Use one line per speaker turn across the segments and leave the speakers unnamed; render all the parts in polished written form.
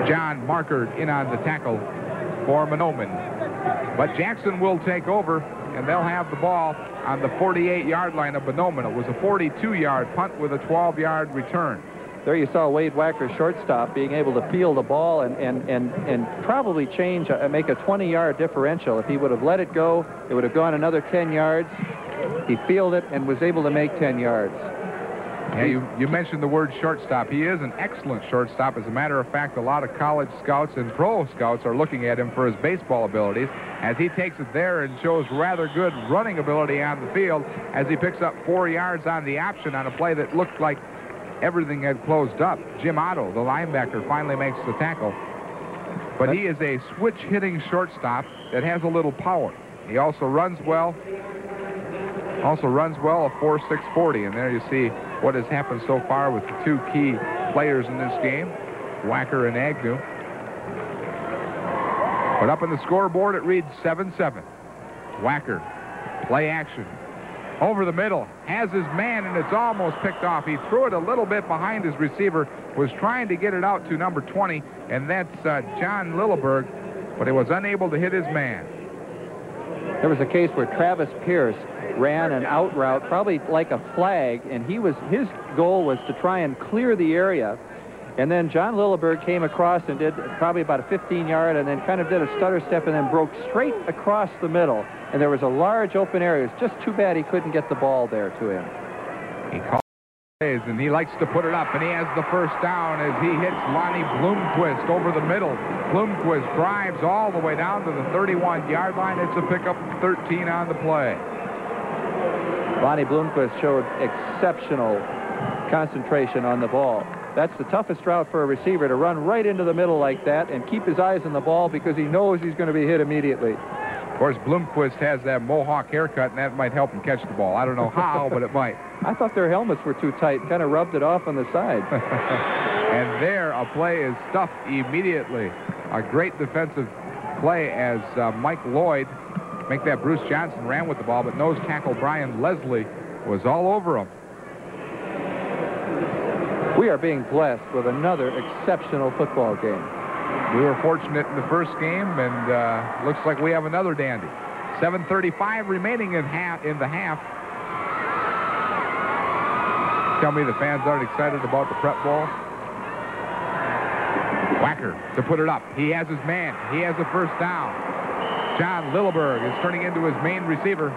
John Markert in on the tackle for Mahnomen. But Jackson will take over, and they'll have the ball on the 48-yard line of Mahnomen. It was a 42-yard punt with a 12-yard return.
There you saw Wade Wacker, shortstop, being able to field the ball and probably make a 20-yard differential. If he would have let it go, it would have gone another 10 yards. He fielded it and was able to make 10 yards.
Yeah, you mentioned the word shortstop. He is an excellent shortstop. As a matter of fact, a lot of college scouts and pro scouts are looking at him for his baseball abilities, as he takes it there and shows rather good running ability on the field as he picks up 4 yards on the option on a play that looked like everything had closed up. Jim Otto, the linebacker, finally makes the tackle. But he is a switch-hitting shortstop that has a little power. He also runs well. A 4.6 40, and there you see what has happened so far with the two key players in this game, Wacker and Agnew. But up on the scoreboard, it reads 7-7. Wacker, play action. Over the middle, has his man, and it's almost picked off. He threw it a little bit behind his receiver, was trying to get it out to number 20, and that's John Lilleberg, but he was unable to hit his man.
There was a case where Travis Pierce ran an out route, probably like a flag, and his goal was to try and clear the area. And then John Lilleberg came across and did probably about a 15-yard, and then kind of did a stutter step and then broke straight across the middle. And there was a large open area. It was just too bad he couldn't get the ball there to him.
He calls plays, and he likes to put it up, and he has the first down as he hits Lonnie Bloomquist over the middle. Bloomquist drives all the way down to the 31-yard line. It's a pickup, 13 on the play.
Lonnie Bloomquist showed exceptional concentration on the ball. That's the toughest route for a receiver, to run right into the middle like that and keep his eyes on the ball because he knows he's going to be hit immediately.
Of course, Bloomquist has that mohawk haircut, and that might help him catch the ball. I don't know how, but it might.
I thought their helmets were too tight, kind of rubbed it off on the side.
And there, a play is stuffed immediately. A great defensive play as Mike Lloyd, make that Bruce Johnson, ran with the ball, but nose tackle Brian Leslie was all over him.
We are being blessed with another exceptional football game.
We were fortunate in the first game, and looks like we have another dandy. 7:35 remaining in the half. Tell me the fans aren't excited about the prep ball. Wacker to put it up. He has his man. He has the first down. John Lilleberg is turning into his main receiver.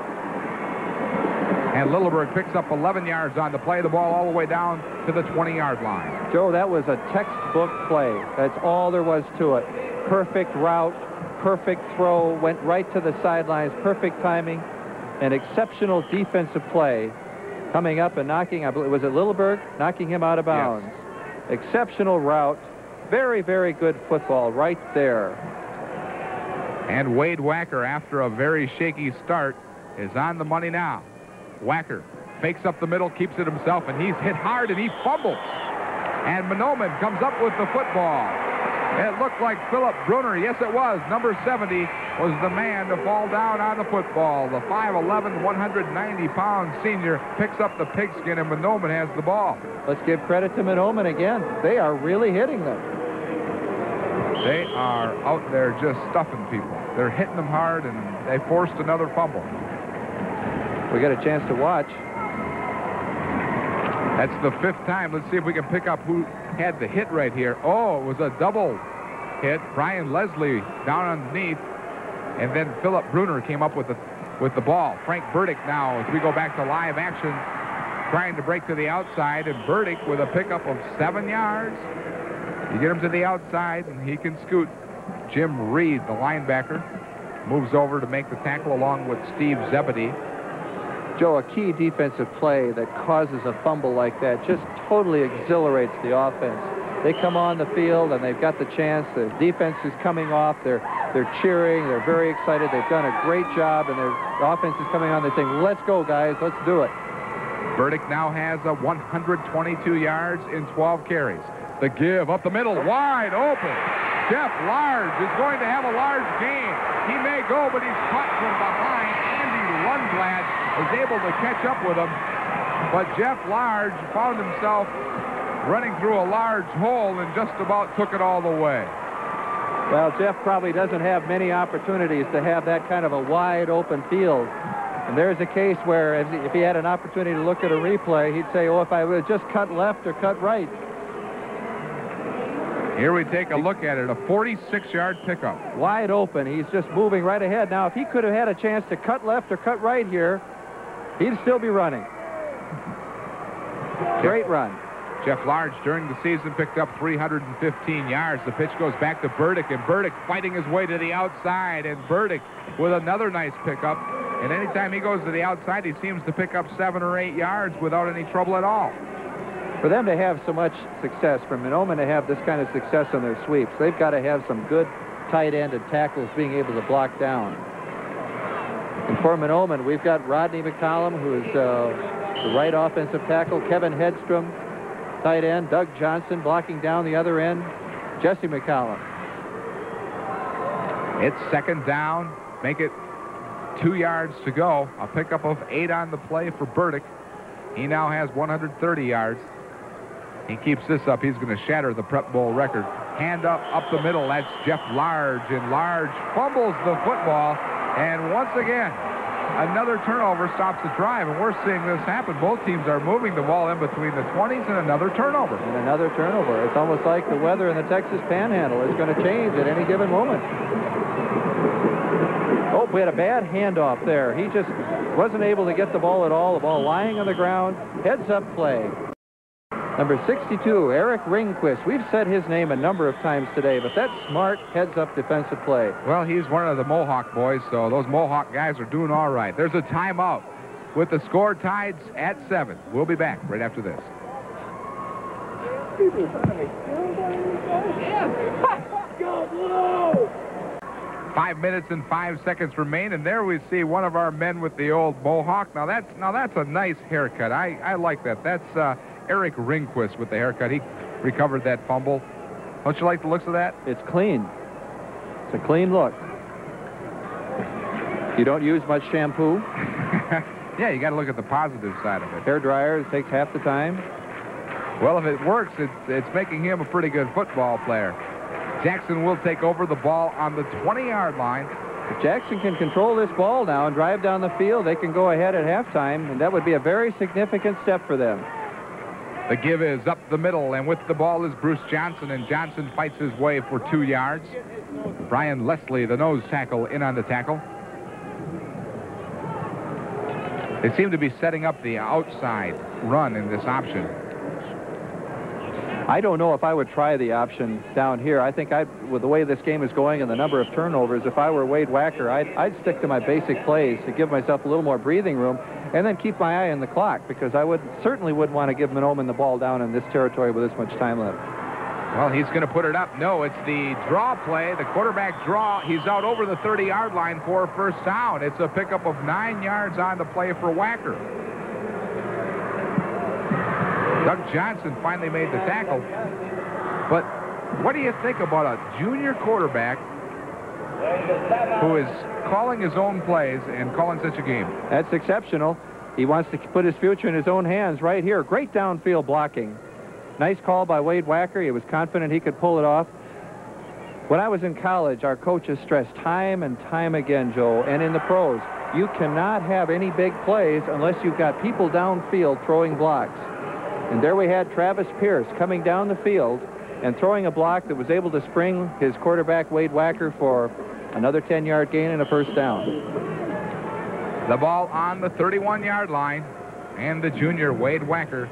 And Lilleberg picks up 11 yards on the play. The ball all the way down to the 20-yard line.
Joe, that was a textbook play. That's all there was to it. Perfect route, perfect throw, went right to the sidelines, perfect timing, an exceptional defensive play. Coming up and knocking, I believe, was it Lilleberg? Knocking him out of bounds. Yes. Exceptional route. Very, very good football right there.
And Wade Wacker, after a very shaky start, is on the money now. Wacker fakes up the middle, keeps it himself, and he's hit hard, and he fumbles. And Mahnomen comes up with the football. It looked like Philip Brunner. Yes, it was. Number 70 was the man to fall down on the football. The 5'11", 190-pound senior picks up the pigskin, and Mahnomen has the ball.
Let's give credit to Mahnomen again. They are really hitting them.
They are out there just stuffing people. They're hitting them hard, and they forced another fumble.
We got a chance to watch.
That's the 5th time. Let's see if we can pick up who had the hit right here. Oh, it was a double hit. Brian Leslie down underneath, and then Philip Brunner came up with the ball. Frank Burdick now, as we go back to live action, trying to break to the outside, and Burdick with a pickup of 7 yards. You get him to the outside, and he can scoot. Jim Reed, the linebacker, moves over to make the tackle along with Steve Zebedee.
Joe, a key defensive play that causes a fumble like that just totally exhilarates the offense. They come on the field, and they've got the chance. The defense is coming off. They're cheering. They're very excited. They've done a great job, and the offense is coming on. They're saying, let's go, guys. Let's do it.
Burdick now has 122 yards in 12 carries. The give up the middle, wide open. Jeff Large is going to have a large gain. He may go, but he's caught from behind. Andy Lundblad is able to catch up with him. But Jeff Large found himself running through a large hole and just about took it all the way.
Well, Jeff probably doesn't have many opportunities to have that kind of a wide open field. And there's a case where if he had an opportunity to look at a replay, he'd say, oh, if I would have just cut left or cut right.
Here we take a look at it, a 46-yard pickup.
Wide open. He's just moving right ahead. Now, if he could have had a chance to cut left or cut right here, he'd still be running. Great run.
Jeff Large, during the season, picked up 315 yards. The pitch goes back to Burdick, and Burdick fighting his way to the outside, and Burdick with another nice pickup. And anytime he goes to the outside, he seems to pick up 7 or 8 yards without any trouble at all.
For them to have so much success, for Mahnomen to have this kind of success on their sweeps, they've got to have some good tight end and tackles being able to block down. And for Mahnomen, we've got Rodney McCollum, who is the right offensive tackle, Kevin Hedstrom, tight end, Doug Johnson blocking down the other end, Jesse McCollum.
It's second down. Make it 2 yards to go. A pickup of 8 on the play for Burdick. He now has 130 yards. He keeps this up, he's going to shatter the Prep Bowl record. Hand up the middle. That's Jeff Large, and Large fumbles the football. And once again, another turnover stops the drive, and we're seeing this happen. Both teams are moving the ball in between the 20s, and another turnover.
And another turnover. It's almost like the weather in the Texas Panhandle is going to change at any given moment. Oh, we had a bad handoff there. He just wasn't able to get the ball at all. The ball lying on the ground. Heads-up play. Number 62, Eric Ringquist. We've said his name a number of times today, but that's smart heads-up defensive play.
Well, he's one of the Mohawk boys, so those Mohawk guys are doing all right. There's a timeout with the score tied at 7. We'll be back right after this. 5 minutes and 5 seconds remain, and there we see one of our men with the old Mohawk. Now that's a nice haircut. I like that. That's Eric Ringquist with the haircut. He recovered that fumble. Don't you like the looks of that?
It's clean. It's a clean look. You don't use much shampoo?
Yeah, you got to look at the positive side of it.
Hair dryer takes half the time.
Well, if it works, it's making him a pretty good football player. Jackson will take over the ball on the 20-yard line.
If Jackson can control this ball now and drive down the field, they can go ahead at halftime, and that would be a very significant step for them.
The give is up the middle, and with the ball is Bruce Johnson, and Johnson fights his way for 2 yards. Brian Leslie, the nose tackle, in on the tackle. They seem to be setting up the outside run in this option.
I don't know if I would try the option down here. I think with the way this game is going and the number of turnovers, if I were Wade Wacker, I'd stick to my basic plays to give myself a little more breathing room and then keep my eye on the clock, because I certainly wouldn't want to give Mahnomen the ball down in this territory with this much time left.
Well, he's going to put it up. No, it's the draw play, the quarterback draw. He's out over the 30-yard line for a first down. It's a pickup of 9 yards on the play for Wacker. Doug Johnson finally made the tackle. But what do you think about a junior quarterback who is calling his own plays and calling such a game?
That's exceptional. He wants to put his future in his own hands right here. Great downfield blocking. Nice call by Wade Wacker. He was confident he could pull it off. When I was in college, our coaches stressed time and time again, Joe, and in the pros, you cannot have any big plays unless you've got people downfield throwing blocks. And there we had Travis Pierce coming down the field and throwing a block that was able to spring his quarterback, Wade Wacker, for another 10-yard gain and a first down.
The ball on the 31-yard line, and the junior, Wade Wacker,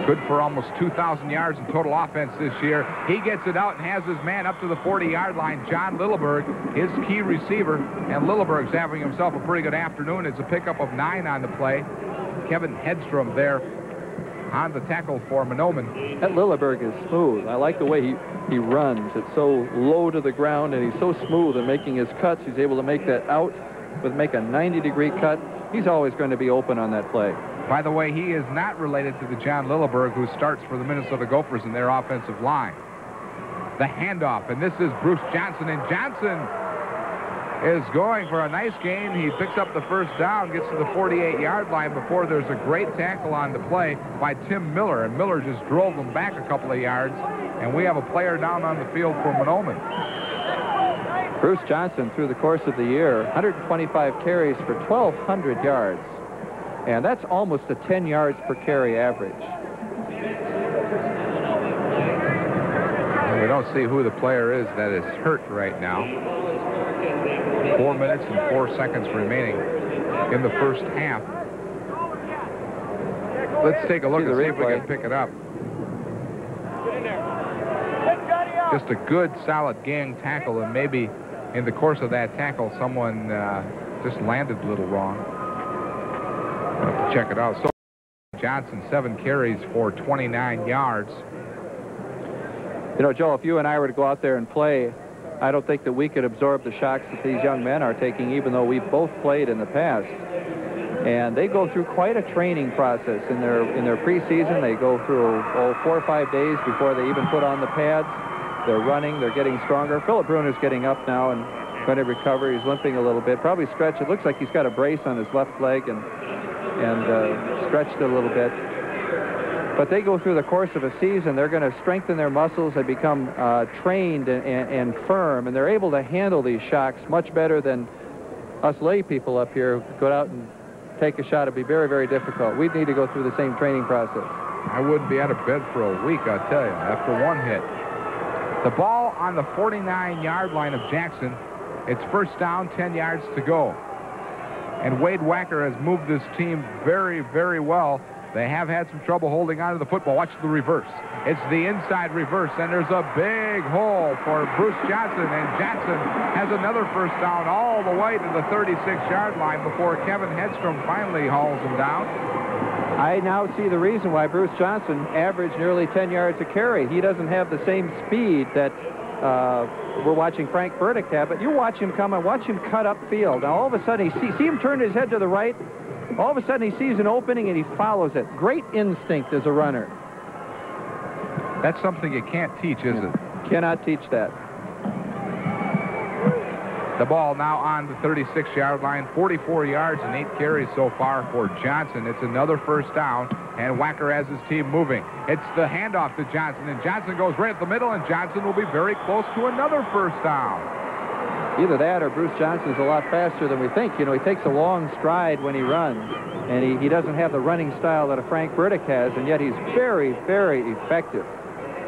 good for almost 2,000 yards in total offense this year. He gets it out and has his man up to the 40-yard line, John Lilleberg, his key receiver, and Lilleberg's having himself a pretty good afternoon. It's a pickup of 9 on the play. Kevin Hedstrom there on the tackle for Mahnomen.
That Lilleberg is smooth. I like the way he runs. It's so low to the ground, and he's so smooth in making his cuts. He's able to make that out, make a 90-degree cut. He's always going to be open on that play.
By the way, he is not related to the John Lilleberg who starts for the Minnesota Gophers in their offensive line. The handoff, and this is Bruce Johnson, and Johnson is going for a nice gain. He picks up the first down, gets to the 48-yard line before there's a great tackle on the play by Tim Miller, and Miller just drove him back a couple of yards, and we have a player down on the field for Mahnomen.
Bruce Johnson, through the course of the year, 125 carries for 1,200 yards, and that's almost a 10 yards per carry average.
And we don't see who the player is that is hurt right now. 4 minutes and 4 seconds remaining in the first half. Let's take a look and see if we can pick it up. Just a good, solid gang tackle, and maybe in the course of that tackle, someone just landed a little wrong. We'll have to check it out. So Johnson, 7 carries for 29 yards.
You know, Joe, if you and I were to go out there and play, I don't think that we could absorb the shocks that these young men are taking, even though we've both played in the past. And they go through quite a training process in their preseason. They go through 4 or 5 days before they even put on the pads. They're running. They're getting stronger. Philip Bruner's getting up now and going to recover. He's limping a little bit. Probably stretched. It looks like he's got a brace on his left leg and stretched it a little bit. But they go through the course of a season. They're going to strengthen their muscles and become trained and firm, and they're able to handle these shocks much better than us lay people up here who go out and take a shot. It'd be very, very difficult. We'd need to go through the same training process.
I wouldn't be out of bed for a week, I'll tell you, after one hit. The ball on the 49-yard line of Jackson. It's first down, 10 yards to go. And Wade Wacker has moved this team very, very well. They have had some trouble holding on to the football. Watch the reverse. It's the inside reverse, and there's a big hole for Bruce Johnson, and Johnson has another first down all the way to the 36-yard line before Kevin Hedstrom finally hauls him down.
I now see the reason why Bruce Johnson averaged nearly 10 yards a carry. He doesn't have the same speed that we're watching Frank Burdick have, but you watch him come and watch him cut upfield. Now, all of a sudden, see him turn his head to the right. All of a sudden, he sees an opening, and he follows it. Great instinct as a runner.
That's something you can't teach, is it?
Cannot teach that.
The ball now on the 36-yard line. 44 yards and 8 carries so far for Johnson. It's another first down, and Wacker has his team moving. It's the handoff to Johnson, and Johnson goes right at the middle, and Johnson will be very close to another first down.
Either that or Bruce Johnson's a lot faster than we think. You know, he takes a long stride when he runs, and he doesn't have the running style that a Frank Burdick has, and yet he's very, very effective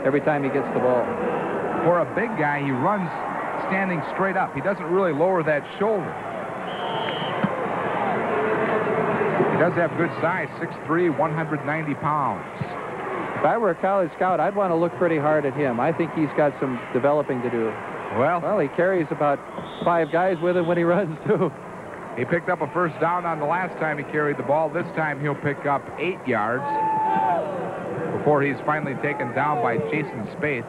every time he gets the ball.
For a big guy, he runs standing straight up. He doesn't really lower that shoulder. He does have good size, 6'3", 190 pounds.
If I were a college scout, I'd want to look pretty hard at him. I think he's got some developing to do. Well, he carries about 5 guys with him when he runs, too.
He picked up a first down on the last time he carried the ball. This time he'll pick up 8 yards before he's finally taken down by Jason Spaeth.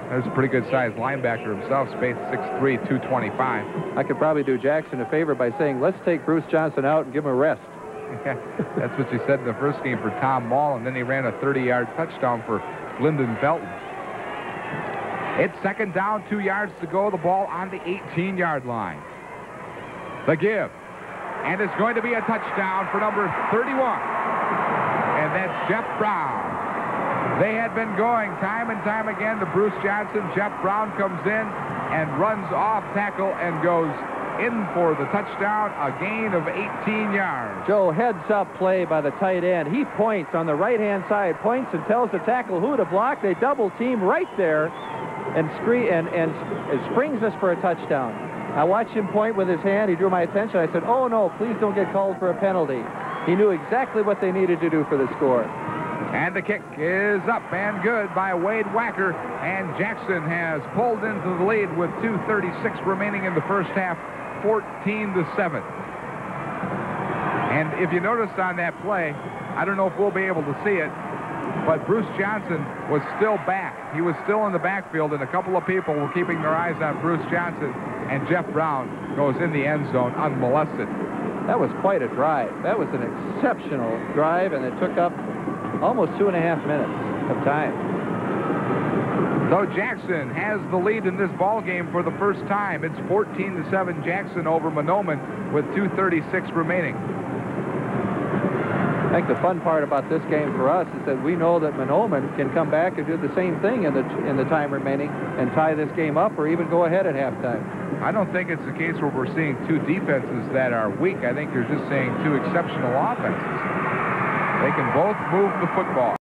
There's a pretty good-sized linebacker himself. Spaeth, 6'3", 225.
I could probably do Jackson a favor by saying, let's take Bruce Johnson out and give him a rest.
Yeah, that's what you said in the first game for Tom Mall, and then he ran a 30-yard touchdown for Lyndon Felton. It's second down, 2 yards to go. The ball on the 18-yard line. The give. And it's going to be a touchdown for number 31. And that's Jeff Brown. They had been going time and time again to Bruce Johnson. Jeff Brown comes in and runs off tackle and goes in for the touchdown, a gain of 18 yards.
Joe, heads-up play by the tight end. He points on the right-hand side, points and tells the tackle who to block. They double-team right there and springs us for a touchdown. I watched him point with his hand. He drew my attention. I said, oh, no, please don't get called for a penalty. He knew exactly what they needed to do for the score.
And the kick is up and good by Wade Wacker, and Jackson has pulled into the lead with 2:36 remaining in the first half, 14-7. And if you noticed on that play, I don't know if we'll be able to see it, but Bruce Johnson was still back. He was still in the backfield, and a couple of people were keeping their eyes on Bruce Johnson, and Jeff Brown goes in the end zone unmolested.
That was quite a drive. That was an exceptional drive, and it took up almost 2.5 minutes of time.
So Jackson has the lead in this ball game for the first time. It's 14-7 Jackson over Mahnomen with 2:36 remaining.
I think the fun part about this game for us is that we know that Mahnomen can come back and do the same thing in the time remaining and tie this game up or even go ahead at halftime.
I don't think it's the case where we're seeing two defenses that are weak. I think you're just seeing two exceptional offenses. They can both move the football.